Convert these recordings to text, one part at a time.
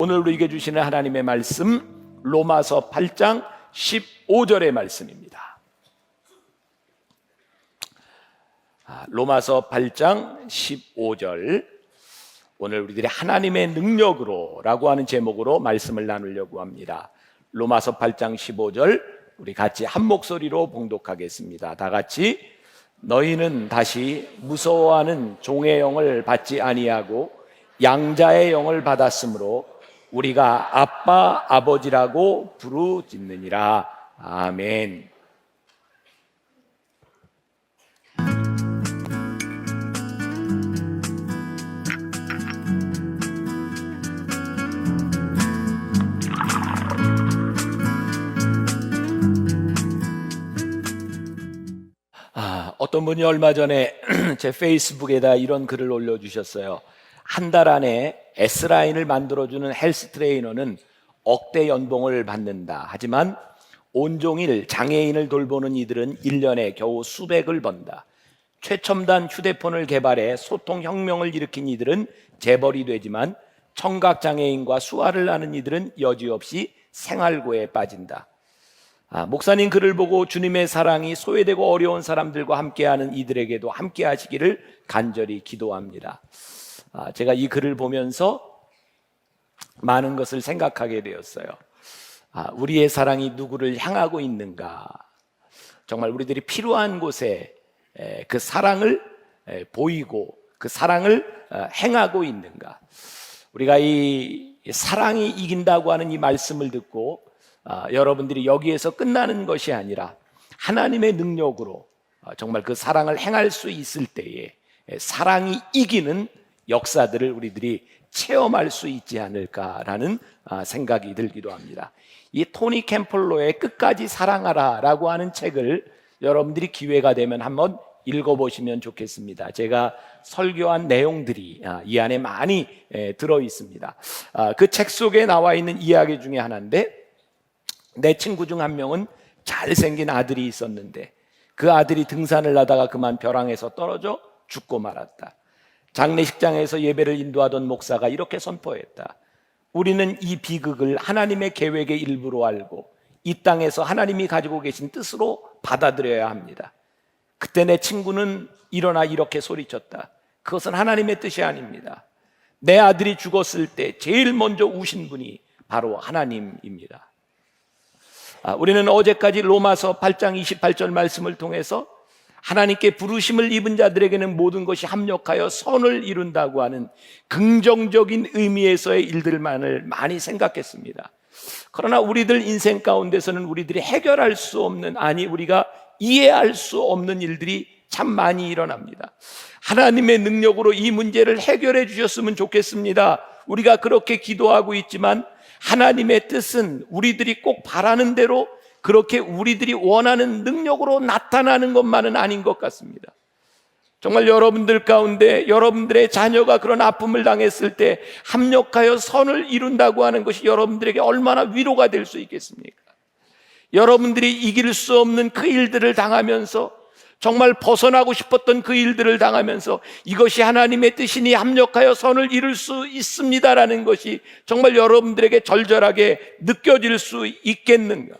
오늘 우리에게 주시는 하나님의 말씀 로마서 8장 15절의 말씀입니다. 로마서 8장 15절, 오늘 우리들이 하나님의 능력으로 라고 하는 제목으로 말씀을 나누려고 합니다. 로마서 8장 15절 우리 같이 한 목소리로 봉독하겠습니다. 다 같이. 너희는 다시 무서워하는 종의 영을 받지 아니하고 양자의 영을 받았으므로 우리가 아빠 아버지라고 부르짖느니라. 아멘. 어떤 분이 얼마 전에 제 페이스북에다 이런 글을 올려주셨어요. 한 달 안에 S라인을 만들어주는 헬스 트레이너는 억대 연봉을 받는다. 하지만 온종일 장애인을 돌보는 이들은 1년에 겨우 수백을 번다. 최첨단 휴대폰을 개발해 소통혁명을 일으킨 이들은 재벌이 되지만 청각장애인과 수화를 하는 이들은 여지없이 생활고에 빠진다. 목사님 글을 보고 주님의 사랑이 소외되고 어려운 사람들과 함께하는 이들에게도 함께 하시기를 간절히 기도합니다. 제가 이 글을 보면서 많은 것을 생각하게 되었어요. 우리의 사랑이 누구를 향하고 있는가? 정말 우리들이 필요한 곳에 그 사랑을 보이고 그 사랑을 행하고 있는가? 우리가 이 사랑이 이긴다고 하는 이 말씀을 듣고 여러분들이 여기에서 끝나는 것이 아니라 하나님의 능력으로 정말 그 사랑을 행할 수 있을 때에 사랑이 이기는 역사들을 우리들이 체험할 수 있지 않을까라는 생각이 들기도 합니다. 이 토니 캠플로의 끝까지 사랑하라 라고 하는 책을 여러분들이 기회가 되면 한번 읽어보시면 좋겠습니다. 제가 설교한 내용들이 이 안에 많이 들어 있습니다. 그 책 속에 나와 있는 이야기 중에 하나인데, 내 친구 중 한 명은 잘생긴 아들이 있었는데 그 아들이 등산을 하다가 그만 벼랑에서 떨어져 죽고 말았다. 장례식장에서 예배를 인도하던 목사가 이렇게 선포했다. 우리는 이 비극을 하나님의 계획의 일부로 알고 이 땅에서 하나님이 가지고 계신 뜻으로 받아들여야 합니다. 그때 내 친구는 일어나 이렇게 소리쳤다. 그것은 하나님의 뜻이 아닙니다. 내 아들이 죽었을 때 제일 먼저 우신 분이 바로 하나님입니다. 우리는 어제까지 로마서 8장 28절 말씀을 통해서 하나님께 부르심을 입은 자들에게는 모든 것이 합력하여 선을 이룬다고 하는 긍정적인 의미에서의 일들만을 많이 생각했습니다. 그러나 우리들 인생 가운데서는 우리들이 해결할 수 없는, 아니 우리가 이해할 수 없는 일들이 참 많이 일어납니다. 하나님의 능력으로 이 문제를 해결해 주셨으면 좋겠습니다. 우리가 그렇게 기도하고 있지만 하나님의 뜻은 우리들이 꼭 바라는 대로 그렇게 우리들이 원하는 능력으로 나타나는 것만은 아닌 것 같습니다. 정말 여러분들 가운데 여러분들의 자녀가 그런 아픔을 당했을 때 합력하여 선을 이룬다고 하는 것이 여러분들에게 얼마나 위로가 될 수 있겠습니까? 여러분들이 이길 수 없는 그 일들을 당하면서, 정말 벗어나고 싶었던 그 일들을 당하면서 이것이 하나님의 뜻이니 합력하여 선을 이룰 수 있습니다라는 것이 정말 여러분들에게 절절하게 느껴질 수 있겠는가?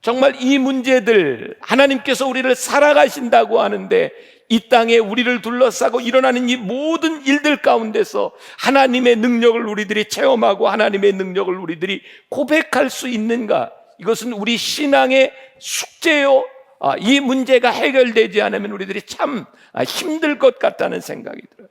정말 이 문제들, 하나님께서 우리를 살아가신다고 하는데 이 땅에 우리를 둘러싸고 일어나는 이 모든 일들 가운데서 하나님의 능력을 우리들이 체험하고 하나님의 능력을 우리들이 고백할 수 있는가? 이것은 우리 신앙의 숙제요. 이 문제가 해결되지 않으면 우리들이 참 힘들 것 같다는 생각이 들어요.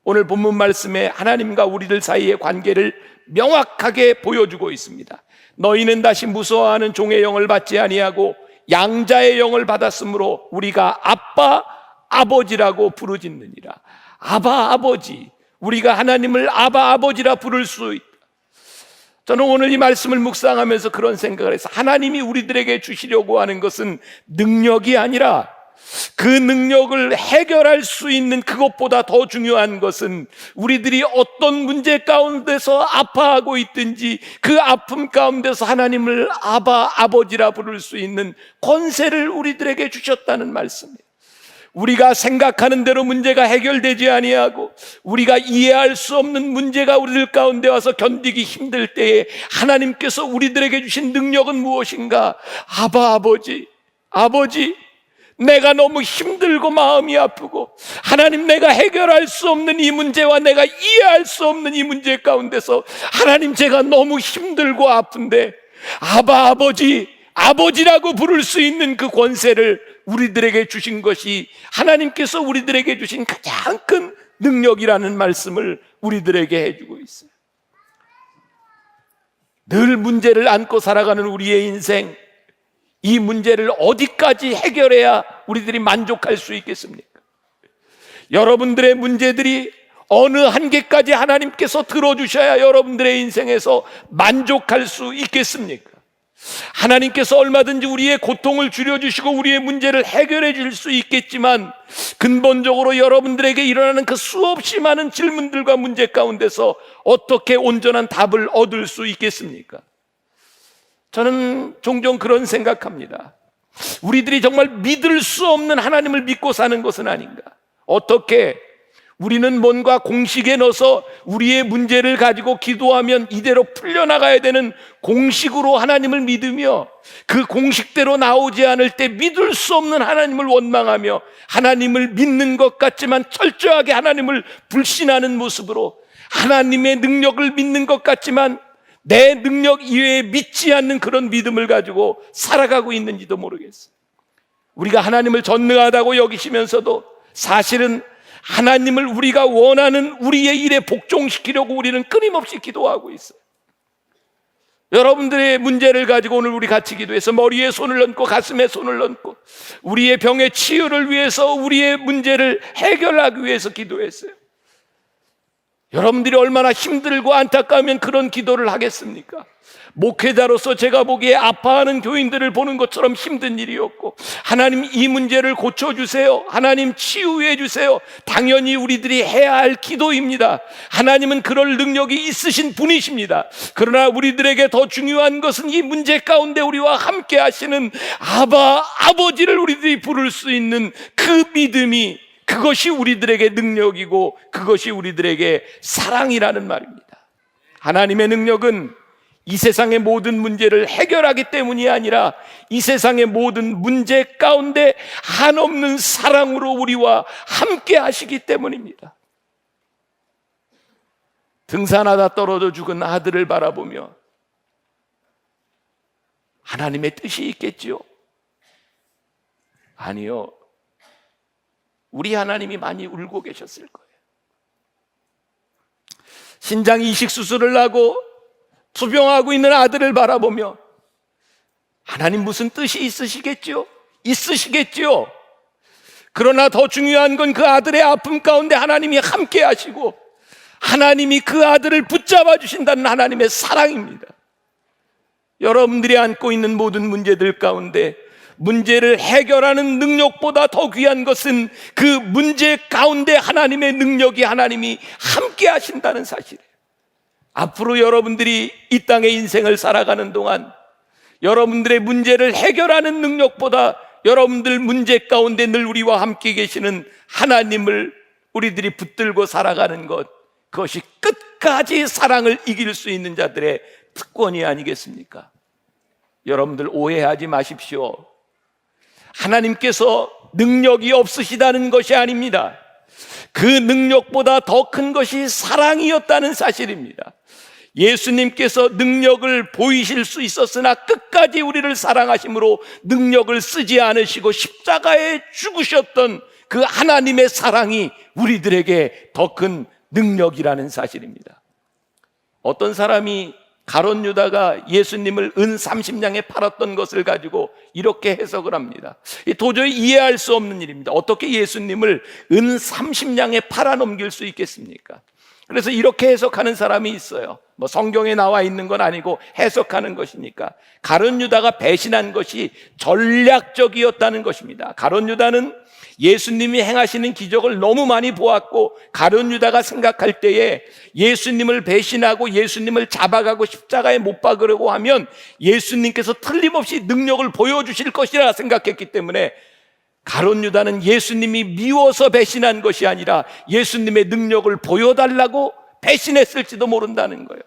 오늘 본문 말씀에 하나님과 우리들 사이의 관계를 명확하게 보여주고 있습니다. 너희는 다시 무서워하는 종의 영을 받지 아니하고 양자의 영을 받았으므로 우리가 아빠 아버지라고 부르짖느니라. 아바 아버지, 우리가 하나님을 아바 아버지라 부를 수 있다. 저는 오늘 이 말씀을 묵상하면서 그런 생각을 해서, 하나님이 우리들에게 주시려고 하는 것은 능력이 아니라 그 능력을 해결할 수 있는 그것보다 더 중요한 것은 우리들이 어떤 문제 가운데서 아파하고 있든지 그 아픔 가운데서 하나님을 아바 아버지라 부를 수 있는 권세를 우리들에게 주셨다는 말씀이에요. 우리가 생각하는 대로 문제가 해결되지 아니하고 우리가 이해할 수 없는 문제가 우리들 가운데 와서 견디기 힘들 때에 하나님께서 우리들에게 주신 능력은 무엇인가? 아버지, 내가 너무 힘들고 마음이 아프고 하나님, 내가 해결할 수 없는 이 문제와 내가 이해할 수 없는 이 가운데서 하나님, 제가 너무 힘들고 아픈데 아버지라고 부를 수 있는 그 권세를 우리들에게 주신 것이 하나님께서 우리들에게 주신 가장 큰 능력이라는 말씀을 우리들에게 해주고 있어요. 늘 문제를 안고 살아가는 우리의 인생, 이 문제를 어디까지 해결해야 우리들이 만족할 수 있겠습니까? 여러분들의 문제들이 어느 한계까지 하나님께서 들어주셔야 여러분들의 인생에서 만족할 수 있겠습니까? 하나님께서 얼마든지 우리의 고통을 줄여주시고 우리의 문제를 해결해 줄 수 있겠지만, 근본적으로 여러분들에게 일어나는 그 수없이 많은 질문들과 문제 가운데서 어떻게 온전한 답을 얻을 수 있겠습니까? 저는 종종 그런 생각합니다. 우리들이 정말 믿을 수 없는 하나님을 믿고 사는 것은 아닌가? 어떻게 우리는 뭔가 공식에 넣어서 우리의 문제를 가지고 기도하면 이대로 풀려나가야 되는 공식으로 하나님을 믿으며, 그 공식대로 나오지 않을 때 믿을 수 없는 하나님을 원망하며 하나님을 믿는 것 같지만 철저하게 하나님을 불신하는 모습으로, 하나님의 능력을 믿는 것 같지만 내 능력 이외에 믿지 않는 그런 믿음을 가지고 살아가고 있는지도 모르겠어요. 우리가 하나님을 전능하다고 여기시면서도 사실은 하나님을 우리가 원하는 우리의 일에 복종시키려고 우리는 끊임없이 기도하고 있어요. 여러분들의 문제를 가지고 오늘 우리 같이 기도해서 머리에 손을 얹고 가슴에 손을 얹고 우리의 병의 치유를 위해서, 우리의 문제를 해결하기 위해서 기도했어요. 여러분들이 얼마나 힘들고 안타까우면 그런 기도를 하겠습니까? 목회자로서 제가 보기에 아파하는 교인들을 보는 것처럼 힘든 일이었고, 하나님 이 문제를 고쳐주세요, 하나님 치유해 주세요, 당연히 우리들이 해야 할 기도입니다. 하나님은 그럴 능력이 있으신 분이십니다. 그러나 우리들에게 더 중요한 것은 이 문제 가운데 우리와 함께 하시는 아버지를 우리들이 부를 수 있는 그 믿음이, 그것이 우리들에게 능력이고 그것이 우리들에게 사랑이라는 말입니다. 하나님의 능력은 이 세상의 모든 문제를 해결하기 때문이 아니라 이 세상의 모든 문제 가운데 한없는 사랑으로 우리와 함께 하시기 때문입니다. 등산하다 떨어져 죽은 아들을 바라보며 하나님의 뜻이 있겠지요? 아니요. 우리 하나님이 많이 울고 계셨을 거예요. 신장 이식 수술을 하고 투병하고 있는 아들을 바라보며 하나님 무슨 뜻이 있으시겠지요? 있으시겠지요? 그러나 더 중요한 건 그 아들의 아픔 가운데 하나님이 함께 하시고 하나님이 그 아들을 붙잡아 주신다는 하나님의 사랑입니다. 여러분들이 안고 있는 모든 문제들 가운데 문제를 해결하는 능력보다 더 귀한 것은 그 문제 가운데 하나님의 능력이, 하나님이 함께 하신다는 사실이에요. 앞으로 여러분들이 이 땅의 인생을 살아가는 동안 여러분들의 문제를 해결하는 능력보다 여러분들 문제 가운데 늘 우리와 함께 계시는 하나님을 우리들이 붙들고 살아가는 것, 그것이 끝까지 사랑을 이길 수 있는 자들의 특권이 아니겠습니까? 여러분들 오해하지 마십시오. 하나님께서 능력이 없으시다는 것이 아닙니다. 그 능력보다 더 큰 것이 사랑이었다는 사실입니다. 예수님께서 능력을 보이실 수 있었으나 끝까지 우리를 사랑하심으로 능력을 쓰지 않으시고 십자가에 죽으셨던 그 하나님의 사랑이 우리들에게 더 큰 능력이라는 사실입니다. 어떤 사람이 가룟 유다가 예수님을 은 30냥에 팔았던 것을 가지고 이렇게 해석을 합니다. 도저히 이해할 수 없는 일입니다. 어떻게 예수님을 은 30냥에 팔아넘길 수 있겠습니까? 그래서 이렇게 해석하는 사람이 있어요. 성경에 나와 있는 건 아니고 해석하는 것이니까. 가룟 유다가 배신한 것이 전략적이었다는 것입니다. 가룟 유다는 예수님이 행하시는 기적을 너무 많이 보았고, 가룟 유다가 생각할 때에 예수님을 배신하고 예수님을 잡아가고 십자가에 못 박으려고 하면 예수님께서 틀림없이 능력을 보여주실 것이라 생각했기 때문에 가룟 유다는 예수님이 미워서 배신한 것이 아니라 예수님의 능력을 보여달라고 배신했을지도 모른다는 거예요.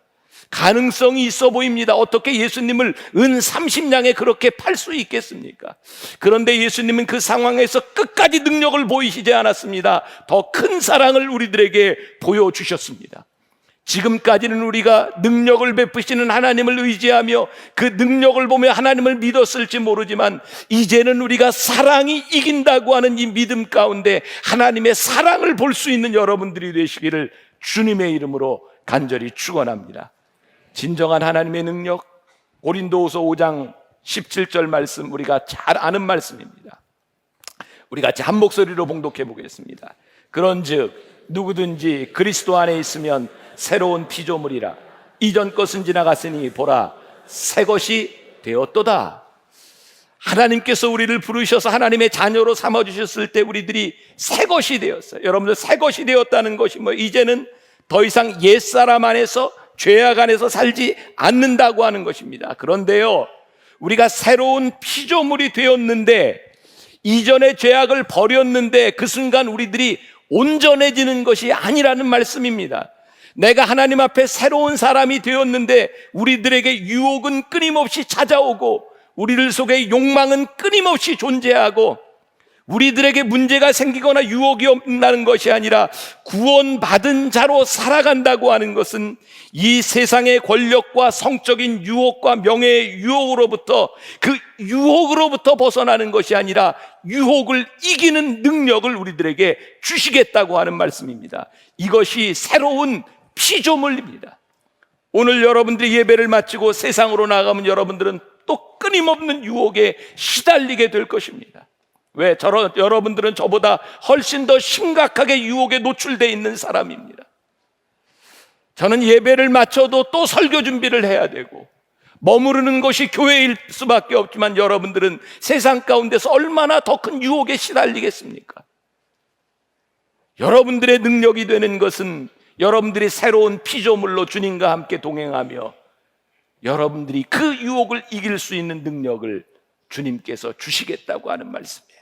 가능성이 있어 보입니다. 어떻게 예수님을 은 30냥에 그렇게 팔 수 있겠습니까? 그런데 예수님은 그 상황에서 끝까지 능력을 보이시지 않았습니다. 더 큰 사랑을 우리들에게 보여주셨습니다. 지금까지는 우리가 능력을 베푸시는 하나님을 의지하며 그 능력을 보며 하나님을 믿었을지 모르지만, 이제는 우리가 사랑이 이긴다고 하는 이 믿음 가운데 하나님의 사랑을 볼 수 있는 여러분들이 되시기를 주님의 이름으로 간절히 축원합니다. 진정한 하나님의 능력, 고린도후서 5장 17절 말씀, 우리가 잘 아는 말씀입니다. 우리 같이 한 목소리로 봉독해 보겠습니다. 그런즉 누구든지 그리스도 안에 있으면 새로운 피조물이라. 이전 것은 지나갔으니 보라 새 것이 되었도다. 하나님께서 우리를 부르셔서 하나님의 자녀로 삼아주셨을 때 우리들이 새 것이 되었어요. 여러분들, 새 것이 되었다는 것이 이제는 더 이상 옛사람 안에서, 죄악 안에서 살지 않는다고 하는 것입니다. 그런데요, 우리가 새로운 피조물이 되었는데, 이전의 죄악을 버렸는데 그 순간 우리들이 온전해지는 것이 아니라는 말씀입니다. 내가 하나님 앞에 새로운 사람이 되었는데 우리들에게 유혹은 끊임없이 찾아오고, 우리들 속에 욕망은 끊임없이 존재하고, 우리들에게 문제가 생기거나 유혹이 없다는 것이 아니라 구원받은 자로 살아간다고 하는 것은 이 세상의 권력과 성적인 유혹과 명예의 유혹으로부터, 그 유혹으로부터 벗어나는 것이 아니라 유혹을 이기는 능력을 우리들에게 주시겠다고 하는 말씀입니다. 이것이 새로운 피조물입니다. 오늘 여러분들이 예배를 마치고 세상으로 나가면 여러분들은 또 끊임없는 유혹에 시달리게 될 것입니다. 왜? 여러분들은 저보다 훨씬 더 심각하게 유혹에 노출되어 있는 사람입니다. 저는 예배를 마쳐도 또 설교 준비를 해야 되고 머무르는 것이 교회일 수밖에 없지만, 여러분들은 세상 가운데서 얼마나 더 큰 유혹에 시달리겠습니까? 여러분들의 능력이 되는 것은 여러분들이 새로운 피조물로 주님과 함께 동행하며 여러분들이 그 유혹을 이길 수 있는 능력을 주님께서 주시겠다고 하는 말씀이에요.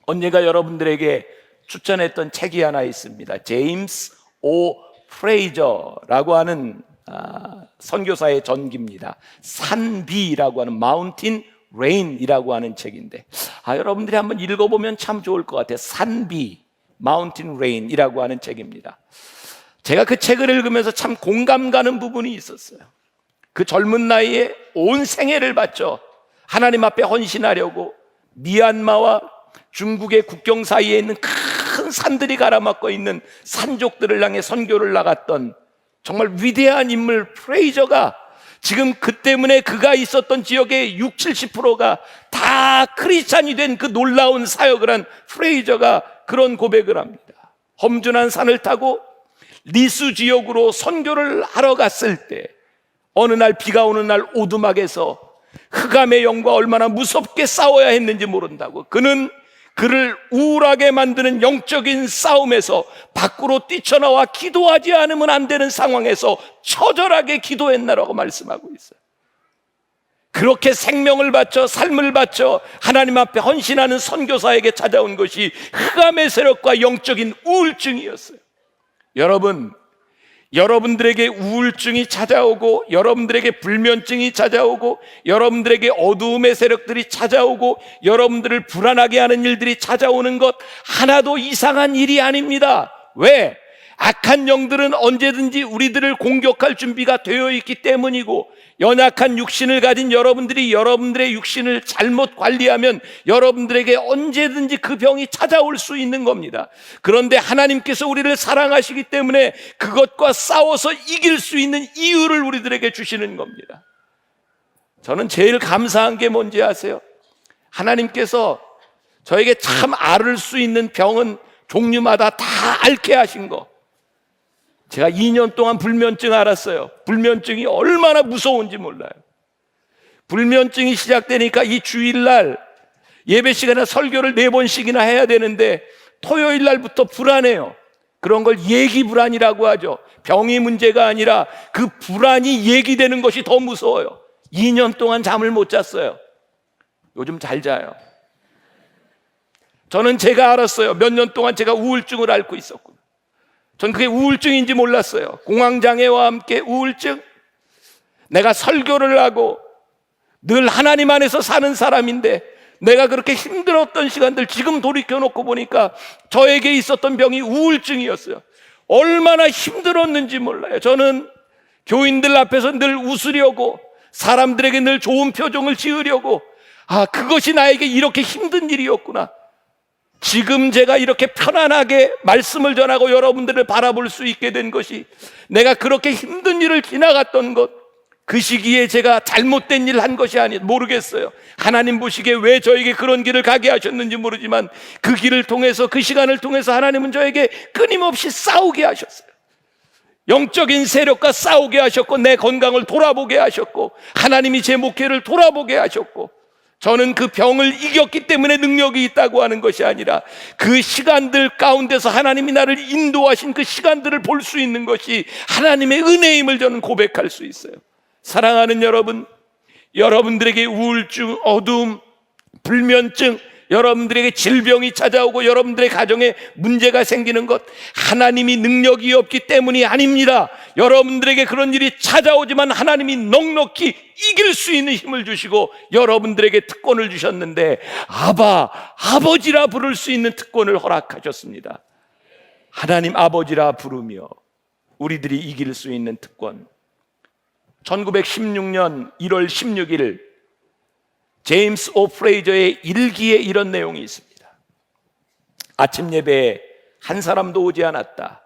언젠가 여러분들에게 추천했던 책이 하나 있습니다. 제임스 오 프레이저라고 하는 선교사의 전기입니다. 산비라고 하는 마운틴 레인이라고 하는 책인데, 여러분들이 한번 읽어보면 참 좋을 것 같아요. 산비 마운틴 레인이라고 하는 책입니다. 제가 그 책을 읽으면서 참 공감 가는 부분이 있었어요. 그 젊은 나이에 온 생애를 바쳐 하나님 앞에 헌신하려고 미얀마와 중국의 국경 사이에 있는 큰 산들이 가라막고 있는 산족들을 향해 선교를 나갔던 정말 위대한 인물 프레이저가, 지금 그 때문에 그가 있었던 지역의 60-70%가 다 크리스찬이 된 그 놀라운 사역을 한 프레이저가 그런 고백을 합니다. 험준한 산을 타고 리수 지역으로 선교를 하러 갔을 때 어느 날 비가 오는 날 오두막에서 흑암의 영과 얼마나 무섭게 싸워야 했는지 모른다고, 그는 그를 우울하게 만드는 영적인 싸움에서 밖으로 뛰쳐나와 기도하지 않으면 안 되는 상황에서 처절하게 기도했나라고 말씀하고 있어요. 그렇게 생명을 바쳐 삶을 바쳐 하나님 앞에 헌신하는 선교사에게 찾아온 것이 흑암의 세력과 영적인 우울증이었어요. 여러분, 여러분들에게 우울증이 찾아오고, 여러분들에게 불면증이 찾아오고, 여러분들에게 어두움의 세력들이 찾아오고, 여러분들을 불안하게 하는 일들이 찾아오는 것 하나도 이상한 일이 아닙니다. 왜? 악한 영들은 언제든지 우리들을 공격할 준비가 되어 있기 때문이고, 연약한 육신을 가진 여러분들이 여러분들의 육신을 잘못 관리하면 여러분들에게 언제든지 그 병이 찾아올 수 있는 겁니다. 그런데 하나님께서 우리를 사랑하시기 때문에 그것과 싸워서 이길 수 있는 이유를 우리들에게 주시는 겁니다. 저는 제일 감사한 게 뭔지 아세요? 하나님께서 저에게 참 앓을 수 있는 병은 종류마다 다 앓게 하신 거. 제가 2년 동안 불면증 앓았어요. 불면증이 얼마나 무서운지 몰라요. 불면증이 시작되니까 이 주일날 예배 시간에 설교를 4번씩이나 해야 되는데 토요일 날부터 불안해요. 그런 걸 얘기 불안이라고 하죠. 병이 문제가 아니라 그 불안이 얘기되는 것이 더 무서워요. 2년 동안 잠을 못 잤어요. 요즘 잘 자요. 저는 제가 알았어요. 몇 년 동안 제가 우울증을 앓고 있었구나. 전 그게 우울증인지 몰랐어요. 공황장애와 함께 우울증. 내가 설교를 하고 늘 하나님 안에서 사는 사람인데 내가 그렇게 힘들었던 시간들 지금 돌이켜놓고 보니까 저에게 있었던 병이 우울증이었어요. 얼마나 힘들었는지 몰라요. 저는 교인들 앞에서 늘 웃으려고, 사람들에게 늘 좋은 표정을 지으려고, 그것이 나에게 이렇게 힘든 일이었구나. 지금 제가 이렇게 편안하게 말씀을 전하고 여러분들을 바라볼 수 있게 된 것이, 내가 그렇게 힘든 일을 지나갔던 것, 그 시기에 제가 잘못된 일 한 것이 모르겠어요. 하나님 보시기에 왜 저에게 그런 길을 가게 하셨는지 모르지만 그 길을 통해서, 그 시간을 통해서 하나님은 저에게 끊임없이 싸우게 하셨어요. 영적인 세력과 싸우게 하셨고, 내 건강을 돌아보게 하셨고, 하나님이 제 목회를 돌아보게 하셨고, 저는 그 병을 이겼기 때문에 능력이 있다고 하는 것이 아니라 그 시간들 가운데서 하나님이 나를 인도하신 그 시간들을 볼 수 있는 것이 하나님의 은혜임을 저는 고백할 수 있어요. 사랑하는 여러분, 여러분들에게 우울증, 어두움, 불면증, 여러분들에게 질병이 찾아오고 여러분들의 가정에 문제가 생기는 것, 하나님이 능력이 없기 때문이 아닙니다. 여러분들에게 그런 일이 찾아오지만 하나님이 넉넉히 이길 수 있는 힘을 주시고 여러분들에게 특권을 주셨는데, 아버지라 부를 수 있는 특권을 허락하셨습니다. 하나님 아버지라 부르며 우리들이 이길 수 있는 특권. 1916년 1월 16일 제임스 오 프레이저의 일기에 이런 내용이 있습니다. 아침 예배에 한 사람도 오지 않았다.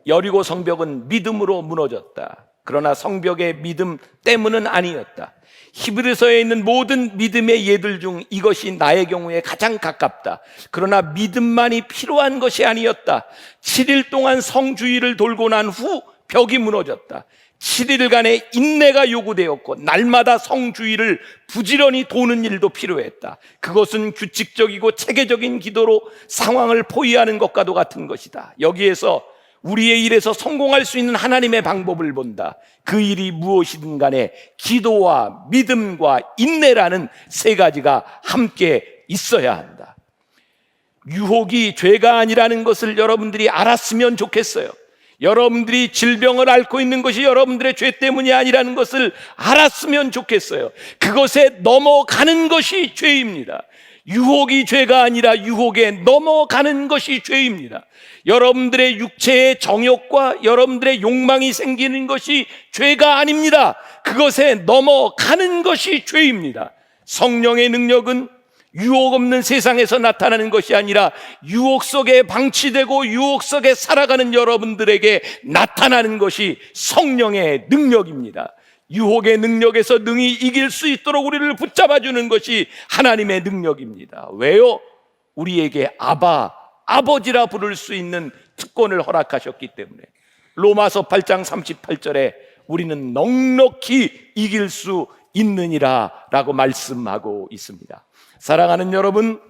여리고 성벽은 믿음으로 무너졌다. 그러나 성벽의 믿음 때문은 아니었다. 히브리서에 있는 모든 믿음의 예들 중 이것이 나의 경우에 가장 가깝다. 그러나 믿음만이 필요한 것이 아니었다. 7일 동안 성주의를 돌고 난 후 벽이 무너졌다. 7일간의 인내가 요구되었고 날마다 성주의를 부지런히 도는 일도 필요했다. 그것은 규칙적이고 체계적인 기도로 상황을 포위하는 것과도 같은 것이다. 여기에서 우리의 일에서 성공할 수 있는 하나님의 방법을 본다. 그 일이 무엇이든 간에 기도와 믿음과 인내라는 세 가지가 함께 있어야 한다. 유혹이 죄가 아니라는 것을 여러분들이 알았으면 좋겠어요. 여러분들이 질병을 앓고 있는 것이 여러분들의 죄 때문이 아니라는 것을 알았으면 좋겠어요. 그것에 넘어가는 것이 죄입니다. 유혹이 죄가 아니라 유혹에 넘어가는 것이 죄입니다. 여러분들의 육체의 정욕과 여러분들의 욕망이 생기는 것이 죄가 아닙니다. 그것에 넘어가는 것이 죄입니다. 성령의 능력은 유혹 없는 세상에서 나타나는 것이 아니라 유혹 속에 방치되고 유혹 속에 살아가는 여러분들에게 나타나는 것이 성령의 능력입니다. 유혹의 능력에서 능히 이길 수 있도록 우리를 붙잡아주는 것이 하나님의 능력입니다. 왜요? 우리에게 아버지라 부를 수 있는 특권을 허락하셨기 때문에. 로마서 8장 38절에 우리는 넉넉히 이길 수 있느니라 라고 말씀하고 있습니다. 사랑하는 여러분,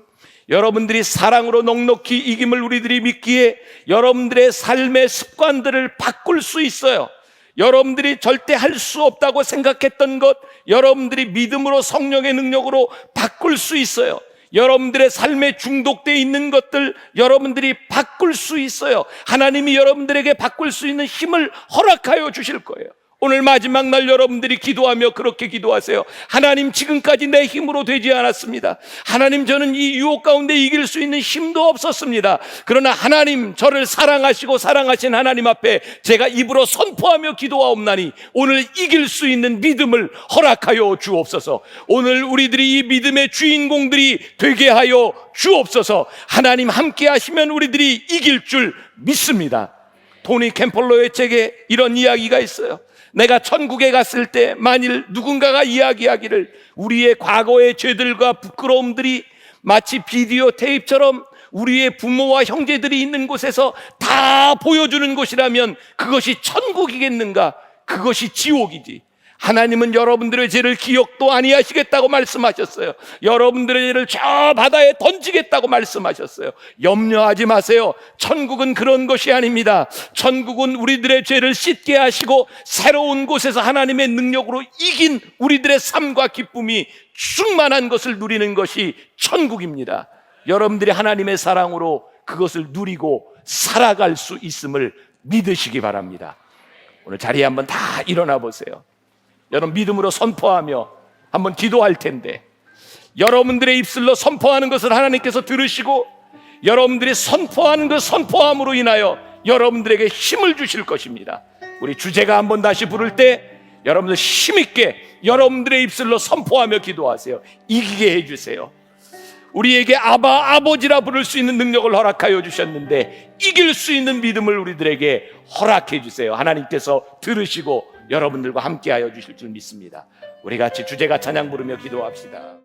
여러분들이 사랑으로 넉넉히 이김을 우리들이 믿기에 여러분들의 삶의 습관들을 바꿀 수 있어요. 여러분들이 절대 할 수 없다고 생각했던 것, 여러분들이 믿음으로 성령의 능력으로 바꿀 수 있어요. 여러분들의 삶에 중독되어 있는 것들 여러분들이 바꿀 수 있어요. 하나님이 여러분들에게 바꿀 수 있는 힘을 허락하여 주실 거예요. 오늘 마지막 날 여러분들이 기도하며 그렇게 기도하세요. 하나님, 지금까지 내 힘으로 되지 않았습니다. 하나님, 저는 이 유혹 가운데 이길 수 있는 힘도 없었습니다. 그러나 하나님, 저를 사랑하시고 사랑하신 하나님 앞에 제가 입으로 선포하며 기도하옵나니 오늘 이길 수 있는 믿음을 허락하여 주옵소서. 오늘 우리들이 이 믿음의 주인공들이 되게 하여 주옵소서. 하나님 함께 하시면 우리들이 이길 줄 믿습니다. 토니 캠펄러의 책에 이런 이야기가 있어요. 내가 천국에 갔을 때 만일 누군가가 이야기하기를 우리의 과거의 죄들과 부끄러움들이 마치 비디오 테이프처럼 우리의 부모와 형제들이 있는 곳에서 다 보여주는 곳이라면 그것이 천국이겠는가? 그것이 지옥이지. 하나님은 여러분들의 죄를 기억도 아니하시겠다고 말씀하셨어요. 여러분들의 죄를 저 바다에 던지겠다고 말씀하셨어요. 염려하지 마세요. 천국은 그런 것이 아닙니다. 천국은 우리들의 죄를 씻게 하시고 새로운 곳에서 하나님의 능력으로 이긴 우리들의 삶과 기쁨이 충만한 것을 누리는 것이 천국입니다. 여러분들이 하나님의 사랑으로 그것을 누리고 살아갈 수 있음을 믿으시기 바랍니다. 오늘 자리에 한번 다 일어나 보세요. 여러분 믿음으로 선포하며 한번 기도할 텐데, 여러분들의 입술로 선포하는 것을 하나님께서 들으시고 여러분들이 선포하는 그 선포함으로 인하여 여러분들에게 힘을 주실 것입니다. 우리 주제가 한번 다시 부를 때 여러분들 힘있게 여러분들의 입술로 선포하며 기도하세요. 이기게 해주세요. 우리에게 아바, 아버지라 부를 수 있는 능력을 허락하여 주셨는데 이길 수 있는 믿음을 우리들에게 허락해 주세요. 하나님께서 들으시고 여러분들과 함께하여 주실 줄 믿습니다. 우리 같이 주제가 찬양 부르며 기도합시다.